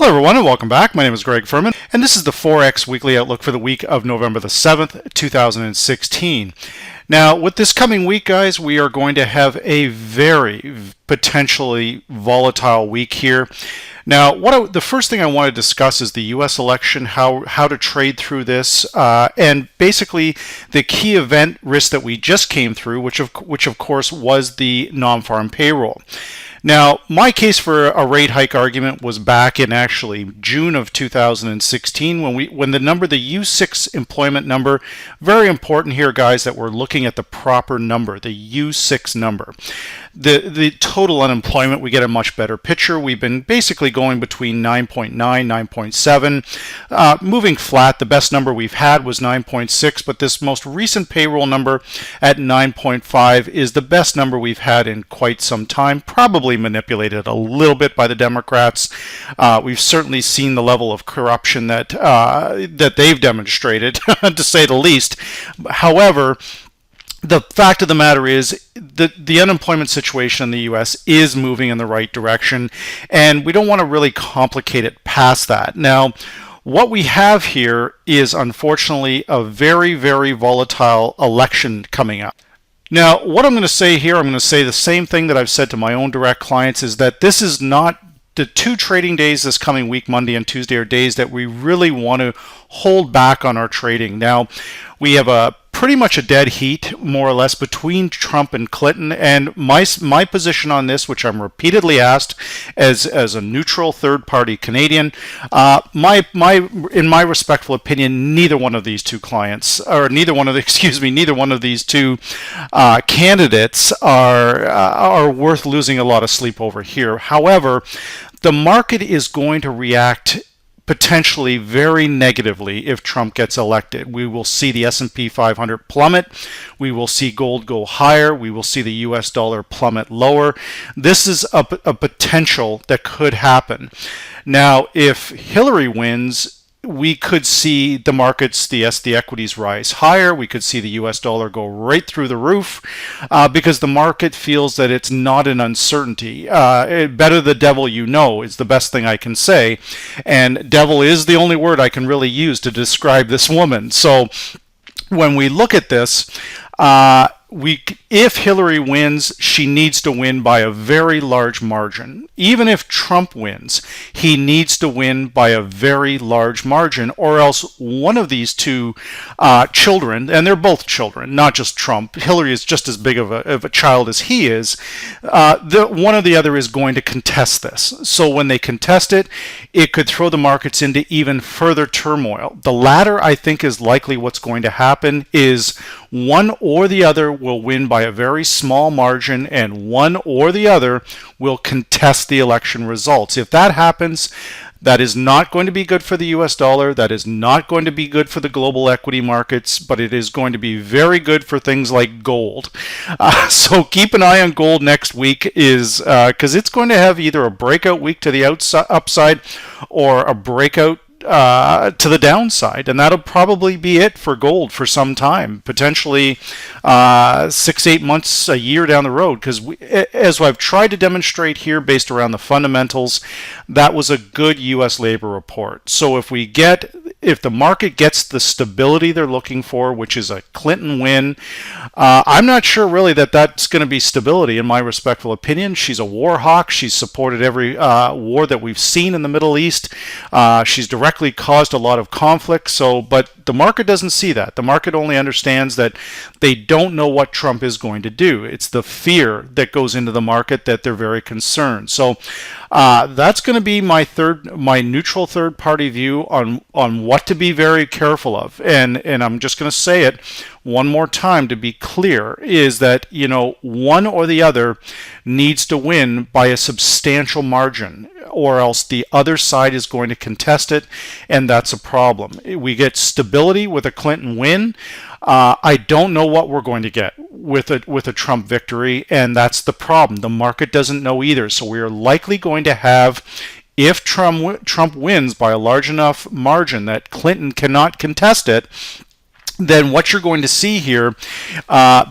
Hello everyone and welcome back. My name is Greg Furman and this is the Forex Weekly Outlook for the week of November the 7th, 2016. Now with this coming week, guys, we are going to have a very potentially volatile week here. Now the first thing I want to discuss is the US election, how to trade through this, and basically the key event risk that we just came through, which of course was the non-farm payroll. Now, my case for a rate hike argument was back in actually June of 2016 when the number, the U6 employment number, very important here, guys, that we're looking at the proper number, the U6 number. The total unemployment, we get a much better picture. We've been basically going between 9.9, 9.7, moving flat. The best number we've had was 9.6, but this most recent payroll number at 9.5 is the best number we've had in quite some time, probably manipulated a little bit by the Democrats. We've certainly seen the level of corruption that they've demonstrated, to say the least. However, the fact of the matter is the unemployment situation in the U.S. is moving in the right direction, and we don't want to really complicate it past that. Now, what we have here is unfortunately a very, very volatile election coming up. Now, what I'm going to say here, I'm going to say the same thing that I've said to my own direct clients, is that this is not the two trading days this coming week, Monday and Tuesday, are days that we really want to hold back on our trading. Now, we have pretty much a dead heat, more or less, between Trump and Clinton, and my position on this, which I'm repeatedly asked as a neutral third-party Canadian, in my respectful opinion, neither one of these two clients, or neither one of these two candidates are worth losing a lot of sleep over here. However, the market is going to react potentially very negatively if Trump gets elected. We will see the S&P 500 plummet. We will see gold go higher. We will see the US dollar plummet lower. This is a potential that could happen. Now, if Hillary wins, we could see the markets, the equities rise higher. We could see the US dollar go right through the roof because the market feels that it's not an uncertainty. Better the devil you know is the best thing I can say. And devil is the only word I can really use to describe this woman. So when we look at this, if Hillary wins, she needs to win by a very large margin. Even if Trump wins, he needs to win by a very large margin, or else one of these two children, and they're both children, not just Trump. Hillary is just as big of a child as he is. One or the other is going to contest this. So when they contest it, it could throw the markets into even further turmoil. The latter, I think, is likely what's going to happen, is one or the other will win by a very small margin, and one or the other will contest the election results. If that happens, that is not going to be good for the US dollar. That is not going to be good for the global equity markets, but it is going to be very good for things like gold. So keep an eye on gold next week, because it's going to have either a breakout week to the upside or a breakout to the downside, and that'll probably be it for gold for some time, potentially 6-8 months, a year down the road, because as I've tried to demonstrate here based around the fundamentals, that was a good US labor report. So if the market gets the stability they're looking for, which is a Clinton win, I'm not sure really that's going to be stability, in my respectful opinion. She's a war hawk. She's supported every war that we've seen in the Middle East. She's directly caused a lot of conflict. But the market doesn't see that. The market only understands that they don't know what Trump is going to do. It's the fear that goes into the market that they're very concerned. So that's going to be my neutral third-party view on what to be very careful of. And I'm just going to say it one more time to be clear, is that, one or the other needs to win by a substantial margin, or else the other side is going to contest it, and that's a problem. We get stability with a Clinton win. I don't know what we're going to get with a Trump victory, and that's the problem. The market doesn't know either. So we are likely going to have, if Trump wins by a large enough margin that Clinton cannot contest it, then what you're going to see here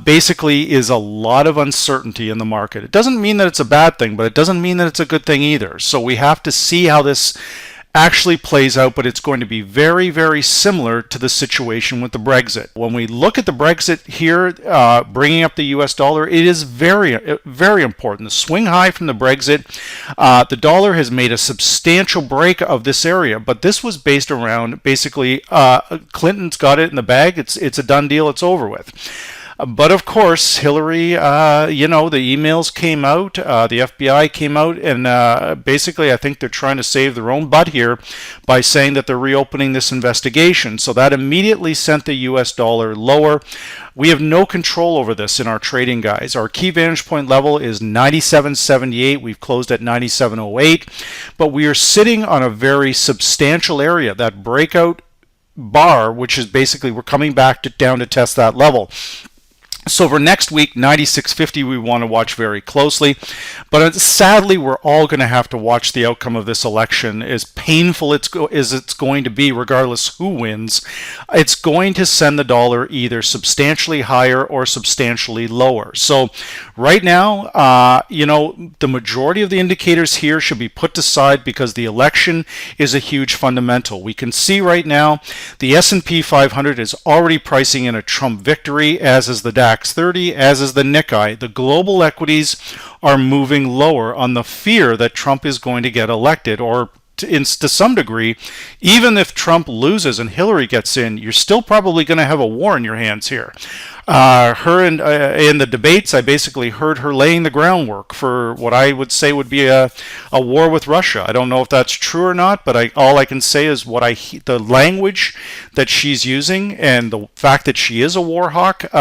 basically is a lot of uncertainty in the market. It doesn't mean that it's a bad thing, but it doesn't mean that it's a good thing either. So we have to see how this actually plays out, but it's going to be very, very similar to the situation with the Brexit. When we look at the Brexit here, bringing up the US dollar, it is very, very important. The swing high from the Brexit, the dollar has made a substantial break of this area, but this was based around basically Clinton's got it in the bag. It's a done deal. It's over with. But of course, Hillary, the emails came out, the FBI came out, and basically I think they're trying to save their own butt here by saying that they're reopening this investigation. So that immediately sent the US dollar lower. We have no control over this in our trading, guys. Our key vantage point level is 97.78. We've closed at 97.08, but we are sitting on a very substantial area, that breakout bar, which is basically we're coming back down to test that level. So for next week, 96.50, we want to watch very closely. But sadly, we're all going to have to watch the outcome of this election. As painful as it's going to be, regardless who wins, it's going to send the dollar either substantially higher or substantially lower. So right now, the majority of the indicators here should be put aside because the election is a huge fundamental. We can see right now the S&P 500 is already pricing in a Trump victory, as is the DAX 30, as is the Nikkei. The global equities are moving lower on the fear that Trump is going to get elected, or to some degree, even if Trump loses and Hillary gets in, you're still probably going to have a war in your hands here. In the debates, I basically heard her laying the groundwork for what I would say would be a war with Russia. I don't know if that's true or not, but all I can say is the language that she's using and the fact that she is a war hawk.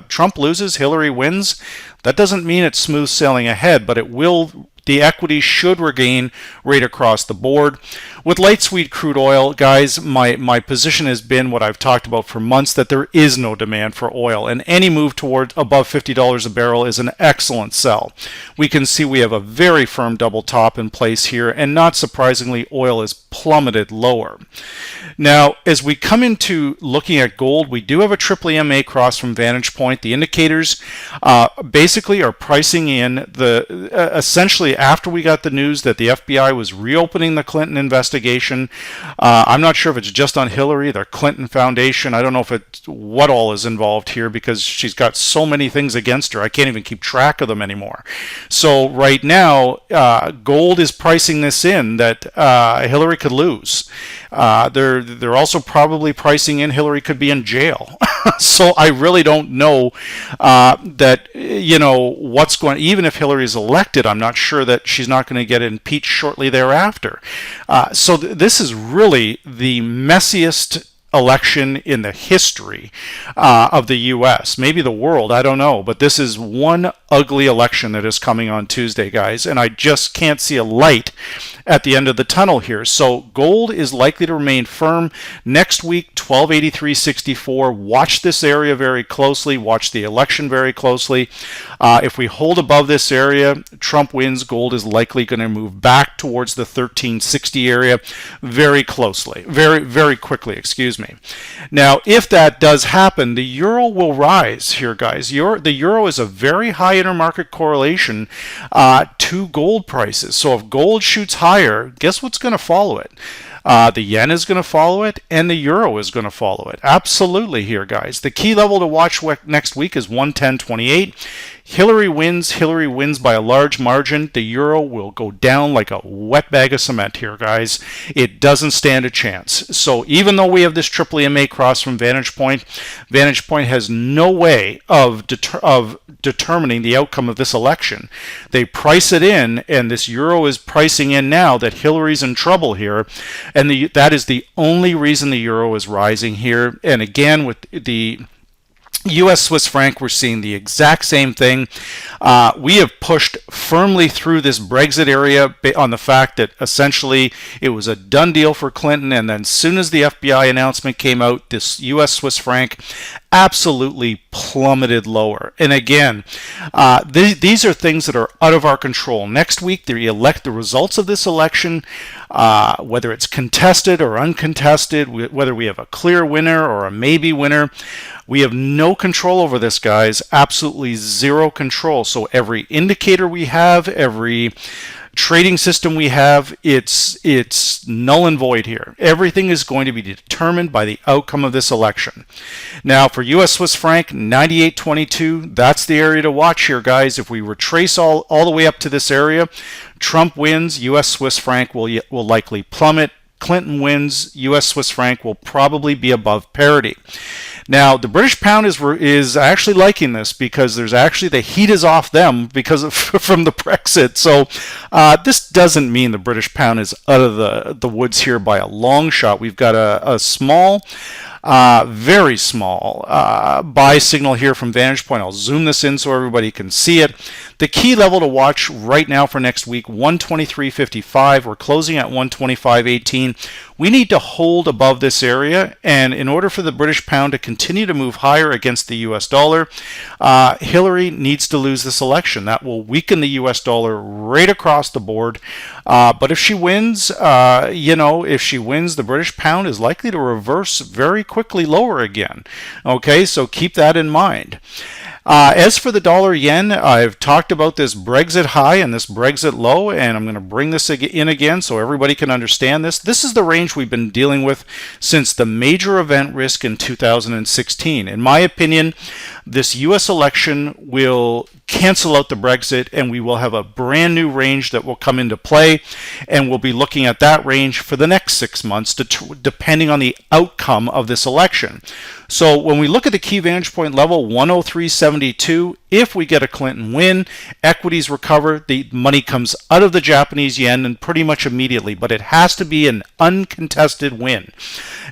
Trump loses, Hillary wins. That doesn't mean it's smooth sailing ahead, but it will. The equity should regain right across the board. With light sweet crude oil, guys, my position has been what I've talked about for months, that there is no demand for oil, and any move toward above $50 a barrel is an excellent sell. We can see we have a very firm double top in place here, and not surprisingly, oil is plummeted lower. Now, as we come into looking at gold, we do have a triple EMA cross from VantagePoint. The indicators basically are pricing in essentially after we got the news that the FBI was reopening the Clinton investigation. I'm not sure if it's just on Hillary, the Clinton Foundation. I don't know what all is involved here because she's got so many things against her. I can't even keep track of them anymore. So right now, gold is pricing this in that Hillary could lose. They're also probably pricing in Hillary could be in jail. So I really don't know that, what's going, even if Hillary is elected, I'm not sure that she's not going to get impeached shortly thereafter. So this is really the messiest election in the history of the U.S., maybe the world, I don't know, but this is one ugly election that is coming on Tuesday, guys, and I just can't see a light at the end of the tunnel here. So gold is likely to remain firm next week, 1283.64. Watch this area very closely. Watch the election very closely. If we hold above this area, Trump wins, gold is likely going to move back towards the 1360 area very closely, very, very quickly, excuse me. Now, if that does happen, the euro will rise here, guys. The euro is a very high intermarket correlation to gold prices. So if gold shoots higher, guess what's going to follow it? The yen is going to follow it, and the euro is going to follow it. Absolutely here, guys. The key level to watch next week is 110.28. Hillary wins by a large margin. The euro will go down like a wet bag of cement here, guys. It doesn't stand a chance. So even though we have this triple EMA cross from VantagePoint, VantagePoint has no way of determining the outcome of this election. They price it in, and this euro is pricing in now that Hillary's in trouble here, and that is the only reason the euro is rising here. And again, with the U.S. Swiss franc, we're seeing the exact same thing. We have pushed firmly through this Brexit area on the fact that essentially it was a done deal for Clinton, and then as soon as the FBI announcement came out, this U.S. Swiss franc absolutely plummeted lower. And again, these are things that are out of our control. Next week, the results of this election, whether it's contested or uncontested, whether we have a clear winner or a maybe winner, we have no control over this, guys. Absolutely zero control. So every indicator we have, every trading system we have, it's null and void here. Everything is going to be determined by the outcome of this election. Now for US Swiss franc, 98.22, that's the area to watch here, guys. If we retrace all the way up to this area, Trump wins, US Swiss franc will likely plummet. Clinton wins, US Swiss franc will probably be above parity. Now the British pound is actually liking this, because there's actually, the heat is off them because of from the Brexit. So this doesn't mean the British pound is out of the woods here by a long shot. We've got a small, very small buy signal here from VantagePoint. I'll zoom this in so everybody can see it. The key level to watch right now for next week, 123.55. We're closing at 125.18. We need to hold above this area, and in order for the British pound to continue to move higher against the US dollar, Hillary needs to lose this election. That will weaken the US dollar right across the board. But if she wins, if she wins, the British pound is likely to reverse very quickly lower again. Okay, so keep that in mind. As for the dollar yen, I've talked about this Brexit high and this Brexit low, and I'm going to bring this in again so everybody can understand this. This is the range we've been dealing with since the major event risk in 2016. In my opinion, this US election will cancel out the Brexit, and we will have a brand new range that will come into play, and we'll be looking at that range for the next 6 months depending on the outcome of this election. So when we look at the key vantage point level, 103.72, if we get a Clinton win, equities recover, the money comes out of the Japanese yen and pretty much immediately, but it has to be an uncontested win.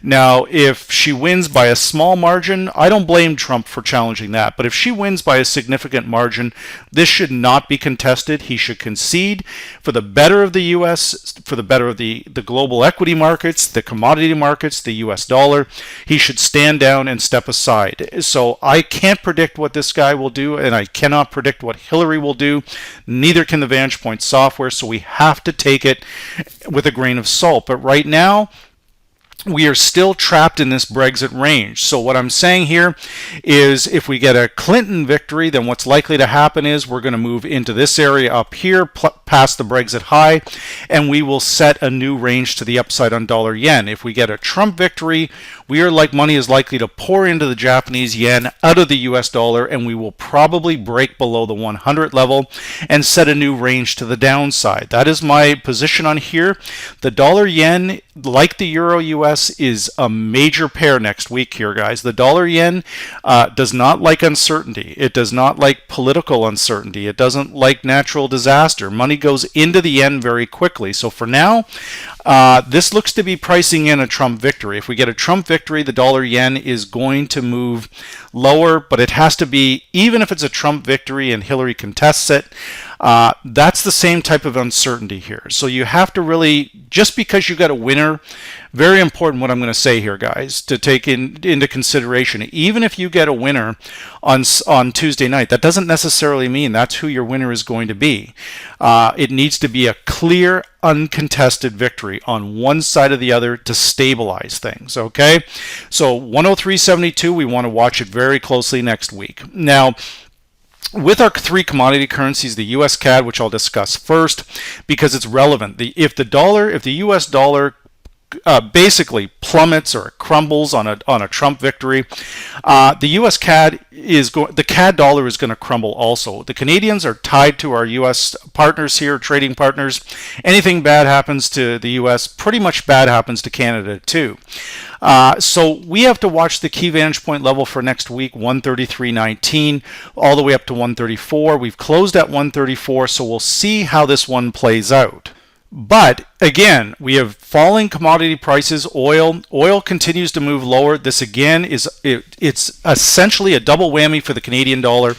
Now, if she wins by a small margin, I don't blame Trump for challenging that, but if she wins by a significant margin, this should not be contested. He should concede for the better of the US, for the better of the global equity markets, the commodity markets, the US dollar. He should stand down and step aside. So I can't predict what this guy will do, and I cannot predict what Hillary will do. Neither can the VantagePoint software, so we have to take it with a grain of salt. But right now, we are still trapped in this Brexit range. So what I'm saying here is, if we get a Clinton victory, then what's likely to happen is we're going to move into this area up here past the Brexit high, and we will set a new range to the upside on dollar yen. If we get a Trump victory, money is likely to pour into the Japanese yen out of the US dollar, and we will probably break below the 100 level and set a new range to the downside. That is my position on here. The dollar yen, like the euro US, is a major pair next week here, guys. The dollar yen does not like uncertainty. It does not like political uncertainty. It doesn't like natural disaster. Money goes into the yen very quickly. So for now, this looks to be pricing in a Trump victory. If we get a Trump victory, the dollar yen is going to move lower, but it has to be, even if it's a Trump victory and Hillary contests it, that's the same type of uncertainty here. So you have to really, just because you got a winner, very important what I'm going to say here, guys, to take into consideration. Even if you get a winner on Tuesday night, that doesn't necessarily mean that's who your winner is going to be. It needs to be a clear, uncontested victory on one side or the other to stabilize things, okay? So 103.72, we want to watch it very closely next week. Now, with our three commodity currencies, the US CAD, which I'll discuss first because it's relevant. If the US dollar basically plummets or crumbles on a Trump victory, the US CAD the CAD dollar is going to crumble also. The Canadians are tied to our US partners here, trading partners. Anything bad happens to the US, pretty much bad happens to Canada too. So we have to watch the key vantage point level for next week, 133.19 all the way up to 134. We've closed at 134, so we'll see how this one plays out. But again, we have falling commodity prices. Oil continues to move lower. This again it's essentially a double whammy for the Canadian dollar.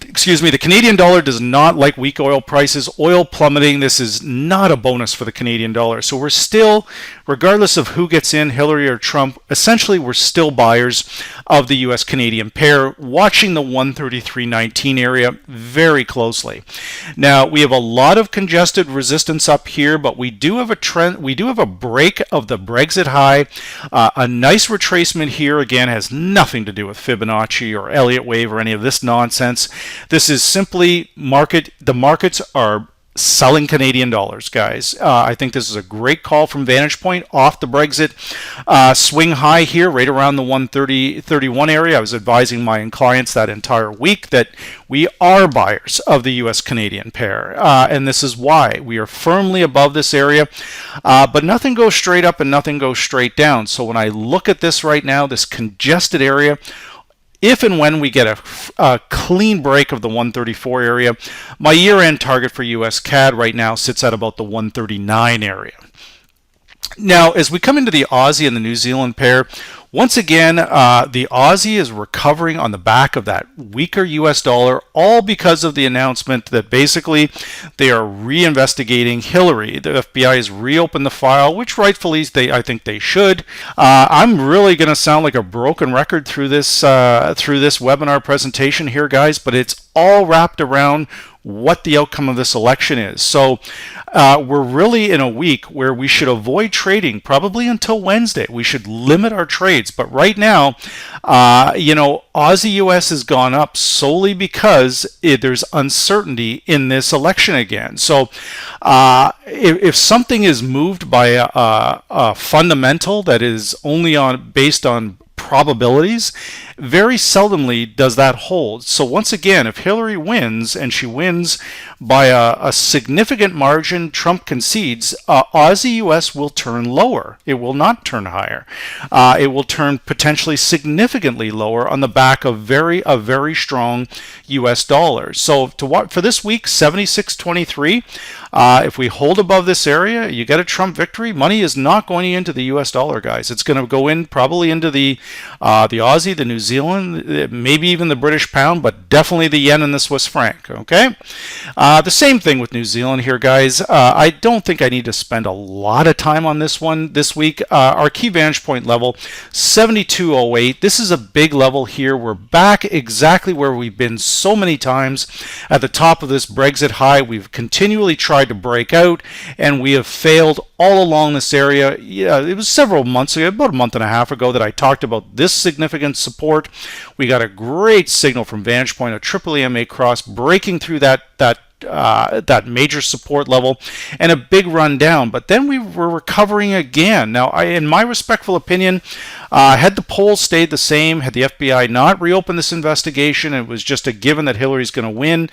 Excuse me, the Canadian dollar does not like weak oil prices. Oil plummeting, this is not a bonus for the Canadian dollar. So we're still, regardless of who gets in, Hillary or Trump, essentially we're still buyers of the US-Canadian pair, watching the 133.19 area very closely. Now, we have a lot of congested resistance up here, but we do have a trend, we do have a break of the Brexit high. A nice retracement here, again, has nothing to do with Fibonacci or Elliott wave or any of this nonsense. This is simply the markets are selling Canadian dollars, guys. I think this is a great call from VantagePoint off the Brexit swing high here, right around the 130.31 area. I was advising my clients that entire week that we are buyers of the US Canadian pair, and this is why we are firmly above this area, but nothing goes straight up and nothing goes straight down. So when I look at this right now, this congested area, if and when we get a clean break of the 134 area, my year-end target for US CAD right now sits at about the 139 area. Now, as we come into the Aussie and the New Zealand pair, once again, the Aussie is recovering on the back of that weaker US dollar, all because of the announcement that basically they are reinvestigating Hillary. The FBI has reopened the file, which rightfully I think they should. I'm really going to sound like a broken record through this webinar presentation here, guys, but it's all wrapped around what the outcome of this election is. So we're really in a week where we should avoid trading probably until Wednesday. We should limit our trades. But right now, Aussie US has gone up solely because there's uncertainty in this election again. So if something is moved by a fundamental that is only based on probabilities, very seldomly does that hold. So once again, if Hillary wins, and she wins by a significant margin, Trump concedes, Aussie US will turn lower. It will not turn higher. It will turn potentially significantly lower on the back of a very strong US dollar. So for this week, 76.23. If we hold above this area, you get a Trump victory. Money is not going into the US dollar, guys. It's going to go in probably into the Aussie, the New Zealand, maybe even the British pound, but definitely the yen and the Swiss franc. Okay, the same thing with New Zealand here, guys. I don't think I need to spend a lot of time on this one this week. Our key VantagePoint level, 72.08. This is a big level here. We're back exactly where we've been so many times at the top of this Brexit high. We've continually tried to break out, and we have failed all along this area. Yeah, it was several months ago, about a month and a half ago, that I talked about this significant support. We got a great signal from VantagePoint, a triple EMA cross breaking through that major support level, and a big run down. But then we were recovering again. Now, in my respectful opinion, had the polls stayed the same, had the FBI not reopened this investigation, it was just a given that Hillary's going to win,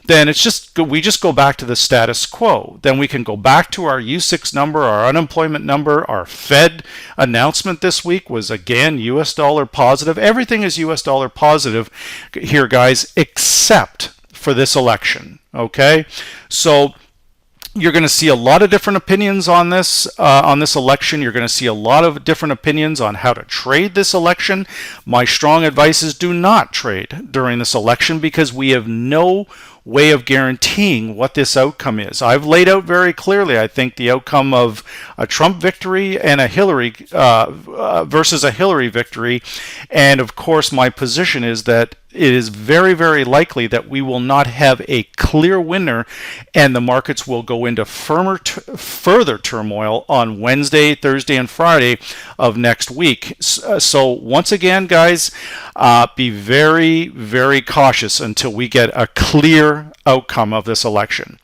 then we just go back to the status quo. Then we can go back to our U6 number, our unemployment number. Our Fed announcement this week was again US dollar positive. Everything is US dollar positive here, guys, except for this election. Okay, so you're going to see a lot of different opinions on this election. You're going to see a lot of different opinions on how to trade this election. My strong advice is do not trade during this election, because we have no way of guaranteeing what this outcome is. I've laid out very clearly, I think, the outcome of a Trump victory and a Hillary versus a Hillary victory. And of course, my position is that it is very, very likely that we will not have a clear winner, and the markets will go into further turmoil on Wednesday, Thursday, and Friday of next week. So once again, guys, be very, very cautious until we get a clear outcome of this election.